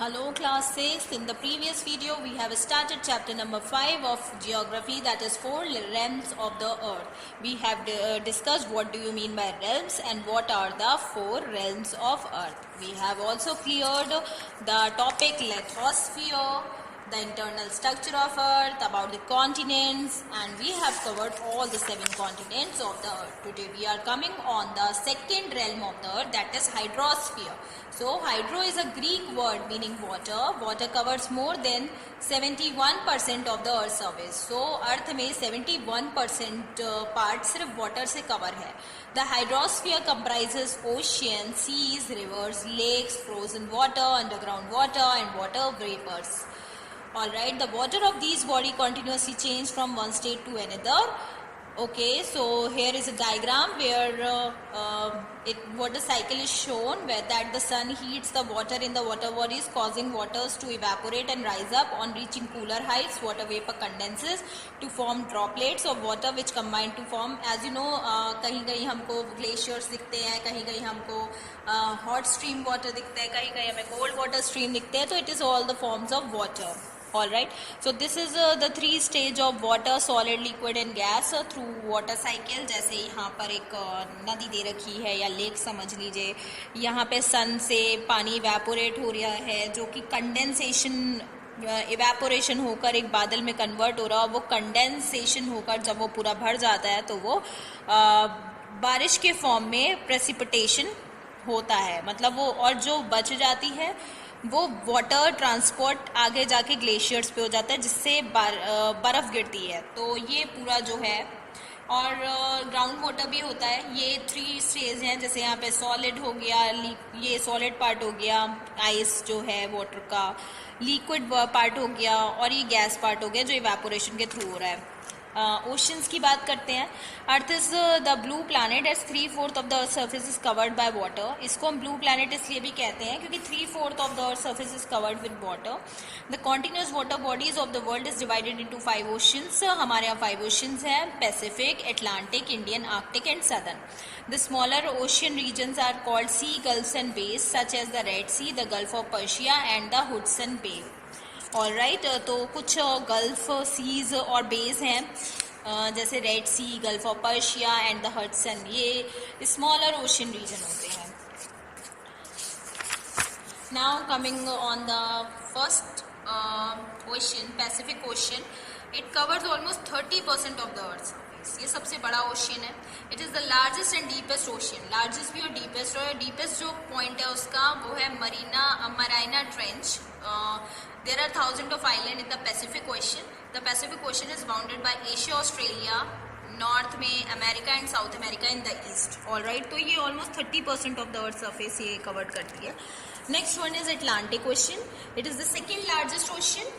Hello class 6. In the previous video we have started chapter number 5 of geography, that is 4 realms of the earth. We have discussed what do you mean by realms and what are the 4 realms of earth. We have also cleared the topic lithosphere, the internal structure of earth, about the continents, and we have covered all the 7 continents of the earth. Today we are coming on the second realm of the earth, that is hydrosphere. So hydro is a Greek word meaning water. Water covers more than 71% of the earth surface. So अर्थ में 71% part सिर्फ water से cover है. The hydrosphere comprises oceans, seas, rivers, lakes, frozen water, underground water and water vapors. Alright, the water of these body continuously change from one state to another. Okay, so here is a diagram where water cycle is shown, where that the sun heats the water in the water bodies, causing waters to evaporate and rise up. On reaching cooler heights, water vapor condenses to form droplets of water which combine to form, as you know, कहीं कहीं हमको glaciers दिखते हैं, कहीं कहीं हमको hot stream water दिखता है, कहीं कहीं हमें कोल्ड वाटर स्ट्रीम दिखते हैं. तो it is all the forms of water. Alright, so this is the 3 stage of water, solid, liquid and gas through water cycle. जैसे यहाँ पर एक नदी दे रखी है या लेक समझ लीजिए, यहाँ पे सन से पानी इवेपोरेट हो रहा है जो कि कंडेंसेशन इवेपोरेशन होकर एक बादल में कन्वर्ट हो रहा है. वो कंडेंसेशन होकर जब वो पूरा भर जाता है तो वो बारिश के फॉर्म में प्रेसिपिटेशन होता है. मतलब वो और जो बच जाती है वो वाटर ट्रांसपोर्ट आगे जाके ग्लेशियर्स पे हो जाता है, जिससे बर्फ़ गिरती है. तो ये पूरा जो है, और ग्राउंड वाटर भी होता है. ये 3 स्टेज हैं. जैसे यहाँ पे सॉलिड हो गया, ये सॉलिड पार्ट हो गया, आइस जो है वाटर का, लिक्विड पार्ट हो गया, और ये गैस पार्ट हो गया जो इवेपोरेशन के थ्रू हो रहा है. ओशंस की बात करते हैं. Earth is the blue planet as 3/4 of the earth surface is covered by water. इसको हम ब्लू प्लैनेट इसलिए भी कहते हैं क्योंकि 3/4 of the earth surface is covered with water. The continuous water bodies of the world is divided into 5 oceans. हमारे यहाँ 5 oceans हैं: Pacific, Atlantic, Indian, Arctic and southern. The smaller ocean regions are called sea gulfs and bays, such as the Red Sea, the Gulf of Persia and the Hudson Bay. Alright, तो कुछ gulf seas और bays हैं जैसे Red Sea, Gulf of Persia and the Hudson. ये smaller ocean region होते हैं. Now coming on the first ocean, Pacific Ocean. It covers almost 30% of the earth. ये सबसे बड़ा ओशियन है. It is the largest and deepest ocean. Largest भी और deepest, और डीपेस्ट जो पॉइंट है उसका वो है Marina trench. There are thousands of islands in the Pacific Ocean. The Pacific Ocean is bounded by Asia, Australia, north में America and south America in the east. Alright, तो ये almost 30% of the earth surface ये cover करती है. Next one is Atlantic ocean. It is the second largest ocean.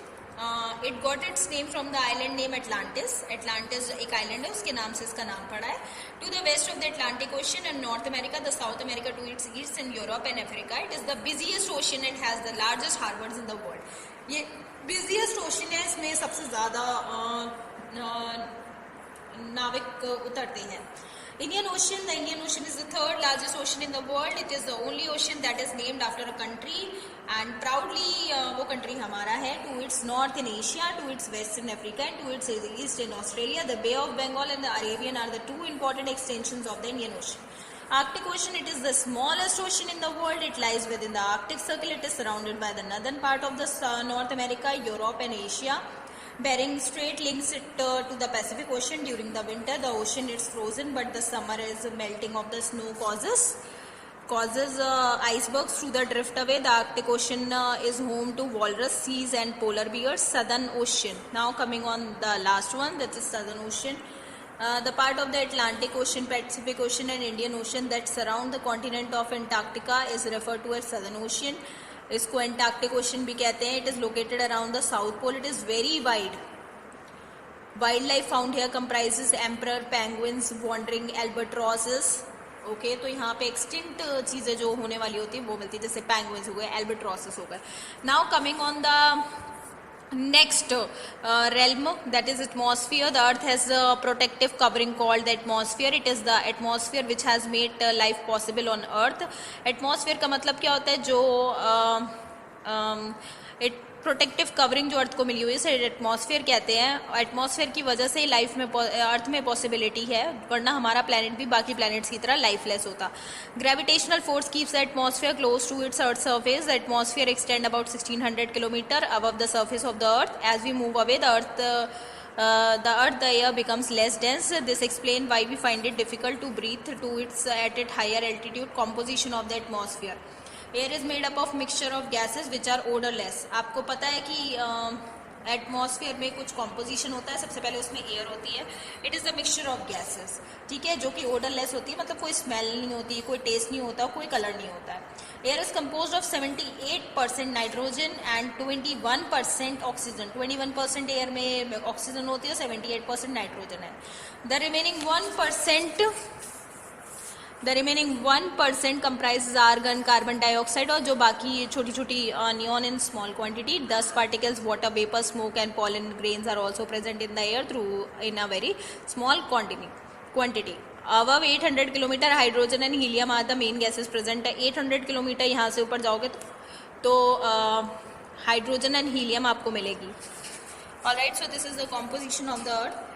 It got its name from the island name Atlantis. Atlantis एक island है, उसके नाम से इसका नाम पड़ा है. To the west of the Atlantic ocean and north America, the south America to its east and Europe and Africa. It is the busiest ocean and has the largest harbours in the world. ये busiest ocean है, इसमें सबसे ज़्यादा नाविक उतरते हैं. Indian Ocean. The Indian Ocean is the third largest ocean in the world. It is the only ocean that is named after a country, and proudly वो country हमारा है. To its north in Asia, to its west in Africa, and to its east in Australia. The Bay of Bengal and the Arabian are the 2 important extensions of the Indian Ocean. Arctic Ocean. It is the smallest ocean in the world. It lies within the Arctic Circle. It is surrounded by the northern part of the North America, Europe and Asia. Bering Strait links it to the Pacific Ocean. During the winter, the ocean is frozen, but the summer is melting of the snow causes icebergs to the drift away. The Arctic Ocean is home to walrus, seals and polar bears. Southern Ocean. Now coming on the last one, that is Southern Ocean. The part of the Atlantic Ocean, Pacific Ocean and Indian Ocean that surround the continent of Antarctica is referred to as Southern Ocean. इसको Antarctic ocean भी कहते हैं. It is located around the south pole. It is very wide. Wildlife found here comprises emperor, penguins, wandering albatrosses. Okay, तो यहाँ पे extinct चीज़ें जो होने वाली होती है वो मिलती है, जैसे पेंगुइन्स हो गए, एल्बाट्रॉसेस हो गए. Now coming on the Next realm, that is atmosphere. The earth has a protective covering called the atmosphere. It is the atmosphere which has made life possible on earth. Atmosphere का मतलब क्या होता है? जो इट प्रोटेक्टिव कवरिंग जो अर्थ को मिली हुई है एटमॉस्फेयर कहते हैं। एटमॉस्फेयर की वजह से लाइफ में अर्थ में पॉसिबिलिटी है, वरना हमारा प्लैनेट भी बाकी प्लैनेट्स की तरह लाइफलेस होता। Gravitational force keeps the atmosphere close to its earth surface. The atmosphere extend about 1600 kilometre above the surface of the earth. As we move away the air becomes less dense. This explains why we find it difficult to breathe at its higher altitude. Composition of the atmosphere. Air is made up of mixture of gases which are odorless. आपको पता है कि atmosphere में कुछ composition होता है, सबसे पहले उसमें एयर होती है। It is the mixture of gases, ठीक है, जो कि ओडरलेस होती है, मतलब कोई स्मेल नहीं होती, कोई टेस्ट नहीं होता, कोई कलर नहीं होता है। Air is compose of 78% nitrogen and 21% oxygen. 21% air में ऑक्सीजन होती है, 78% नाइट्रोजन है। The remaining 1% comprise argon, carbon dioxide और जो बाकी छोटी छोटी neon in small quantity. Dust particles, water vapour, smoke and pollen grains are also present in the air through in a very small quantity. Above 800 kilometre hydrogen and helium are the main gases present है। 800 kilometre यहाँ से ऊपर जाओगे तो hydrogen and helium आपको मिलेगी। Alright, so this is the composition of the earth.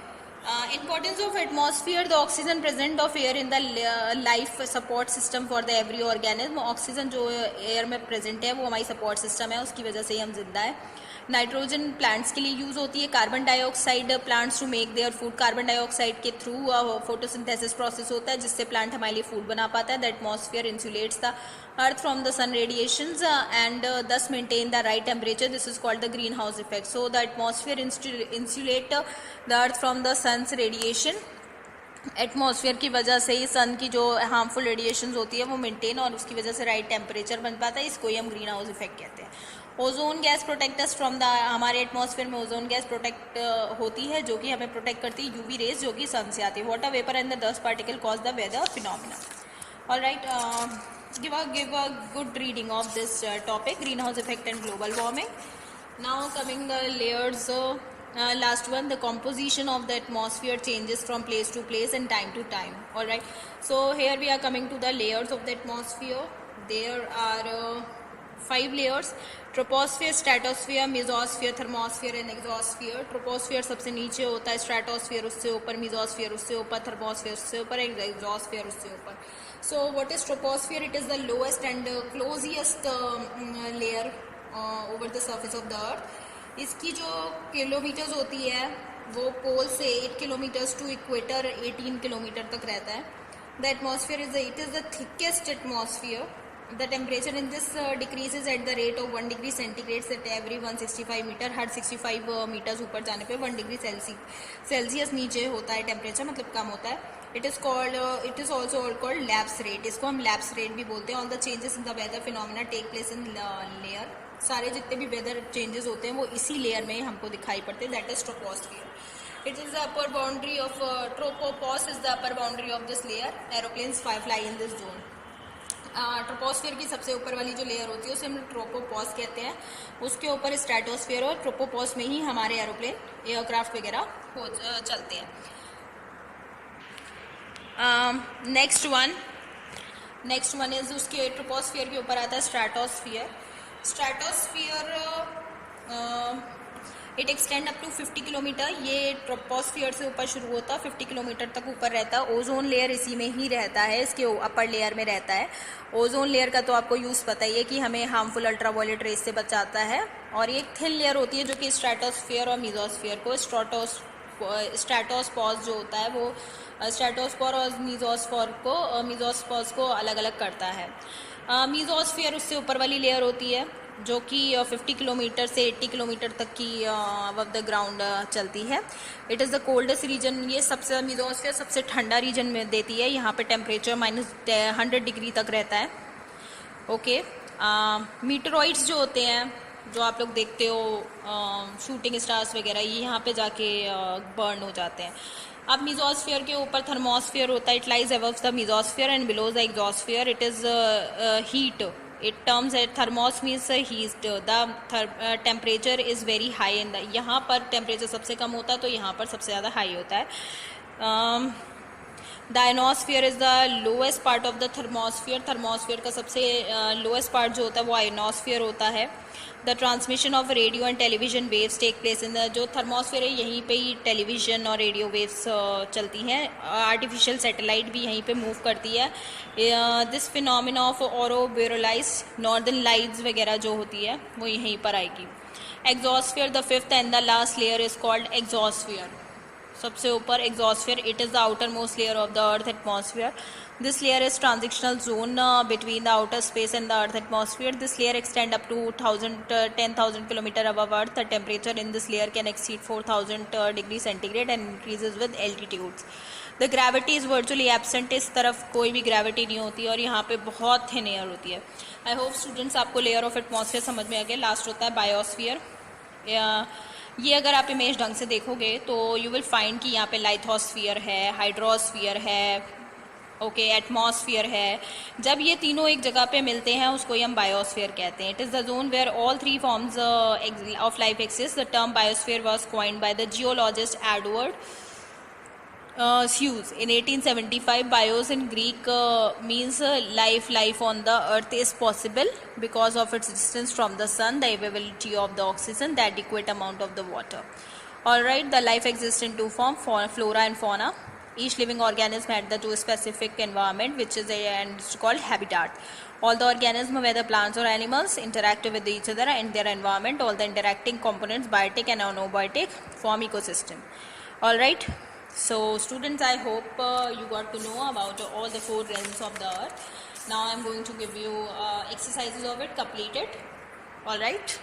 Importance of atmosphere. The oxygen present of air in the life support system for the every organism. Oxygen जो air में present है वो हमारी support system है, उसकी वजह से ही हम जिंदा है। नाइट्रोजन प्लांट्स के लिए यूज होती है। Carbon dioxide plants to make their food. Carbon dioxide के थ्रू फोटोसिंथेसिस प्रोसेस होता है जिससे प्लांट हमारे लिए फूड बना पाता है। The atmosphere insulates the earth from the sun radiations and this maintain the right temperature. This is called the greenhouse effect. So the atmosphere insulate the earth from the sun's radiation. Atmosphere की वजह से ही सन की जो harmful radiation होती है वो maintain और उसकी वजह से राइट टेम्परेचर बन पाता है। इसको ही हम ग्रीन हाउस इफेक्ट कहते हैं। Ozone gas protect us from the, हमारे एटमॉस्फेयर में ओजोन गैस प्रोटेक्ट होती है जो कि हमें प्रोटेक्ट करती है यूवी रेज जो कि सन से आती है। Water vapour and the dust particle cause the weather phenomena. Alright, give a good reading of this topic, greenhouse effect and global warming. Now coming the layers. Last one, the composition of the atmosphere changes from place to place and time to time. All right, so here we are coming to the layers of the atmosphere. There are 5 layers: troposphere, stratosphere, mesosphere, thermosphere and exosphere. troposphere सबसे नीचे होता है, stratosphere उससे ऊपर, mesosphere उससे ऊपर, thermosphere उससे ऊपर, exosphere उससे ऊपर. So what is troposphere? It is the lowest and closest layer over the surface of the earth. इसकी जो किलोमीटर्स होती है वो पोल से 8 किलोमीटर्स टू इक्वेटर 18 किलोमीटर तक रहता है। The atmosphere it is the thickest atmosphere. The temperature in this decreases at the rate of 1 degree centigrade at every 165 metre. हर 65 मीटर्स ऊपर जाने पे 1 डिग्री सेल्सियस नीचे होता है टेम्परेचर, मतलब कम होता है। It is also called lapse rate. इसको हम लैप्स रेट भी बोलते हैं। All the changes in the weather phenomena take place in layer. सारे जितने भी वेदर चेंजेस होते हैं वो इसी लेयर में हमको दिखाई पड़ते हैं। That is troposphere. It is the upper boundary of tropopause is the upper boundary of this layer. Aeroplanes fly in this zone. Troposphere की सबसे ऊपर वाली जो लेयर होती है उसे हम ट्रोपोपॉस कहते हैं। उसके ऊपर स्ट्रेटोस्फियर और ट्रोपोपॉस में ही हमारे एरोप्लेन, एयरक्राफ्ट वगैरह चलते हैं। नेक्स्ट वन इज उसके ट्रोपोस्फियर के ऊपर आता है stratosphere. Stratosphere it extend up to 50 kilometre. ये ट्रोपोस्फियर से ऊपर शुरू होता है, 50 किलोमीटर तक ऊपर रहता है। ओजोन लेयर इसी में ही रहता है, इसके अपर लेयर में रहता है। ओजोन लेयर का तो आपको यूज़ पता ही है कि हमें हार्मफुल अल्ट्रावायलेट रेस से बचाता है। और एक थिन लेयर होती है जो कि स्ट्रेटोस्फियर और मीजोस्फियर को स्ट्रेटोस्पॉज जो होता है वो स्ट्रेटोस्फोर और मीजोस्फोर्स को अलग अलग करता है। मीजोस्फियर उससे ऊपर वाली लेयर होती है जो कि 50 किलोमीटर से 80 किलोमीटर तक की अबव द ग्राउंड चलती है। It is the coldest region. ये सबसे मीजोस्फियर सबसे ठंडा रीजन में देती है। यहाँ पे टेम्परेचर -100 डिग्री तक रहता है। ओके, मीटरॉइड्स जो होते हैं जो आप लोग देखते हो शूटिंग स्टार्स वगैरह, ये यहाँ पे जाके बर्न हो जाते हैं। अब मीजोस्फियर के ऊपर थर्मोस्फियर होता है। It lies above the mesosphere and below the exosphere. It is heat. It terms at thermos means heat. The temperature is very high in the, यहाँ पर टेम्परेचर सबसे कम होता है तो यहाँ पर सबसे ज़्यादा हाई होता है। The ionosphere is the lowest part of the thermosphere, thermosphere का सबसे लोएस्ट पार्ट जो होता है वो आयनोस्फीयर होता है। The transmission of radio and television waves take place in the, जो थर्मोस्फीयर है यहीं पे ही टेलीविजन और रेडियो वेव्स चलती हैं, आर्टिफिशियल सैटेलाइट भी यहीं पे मूव करती है। This phenomena of aurora borealis northern lights वगैरह जो होती है वो यहीं पर आएगी। Exosphere, the fifth and the last layer is called exosphere, सबसे ऊपर exosphere, it is the outermost layer of the earth atmosphere. This layer is transitional zone between the outer space and the earth atmosphere. This layer extend up to 10,000 kilometre above earth. The temperature in this layer can exceed 4,000 degree centigrade and increases with altitudes. The gravity is virtually absent, इस तरफ कोई भी gravity नहीं होती और यहाँ पे बहुत थिन एयर होती है। आई होप स्टूडेंट्स आपको लेयर ऑफ एटमॉस्फेयर समझ में आ गया। लास्ट होता है बायोस्फीयर। ये अगर आप इमेज ढंग से देखोगे तो यू विल फाइंड कि यहाँ पे लाइथोस्फीयर है, हाइड्रोस्फीयर है, ओके, एटमॉस्फियर है। जब ये तीनों एक जगह पे मिलते हैं उसको ही हम बायोस्फीयर कहते हैं। It is the zone where all three forms of life exist. The term biosphere was coined by the geologist Edward Hughes in 1875. Bios in Greek means life on the earth is possible because of its distance from the sun, the availability of the oxygen, the adequate amount of the water. Alright, the life exists in two forms, flora and fauna. Each living organism had the two specific environment which is and it's called habitat. All the organisms, whether plants or animals, interact with each other and their environment. All the interacting components, biotic and anabiotic, form ecosystem. Alright. So students, I hope you got to know about all the four realms of the earth. Now I am going to give you exercises of it, complete it. All right.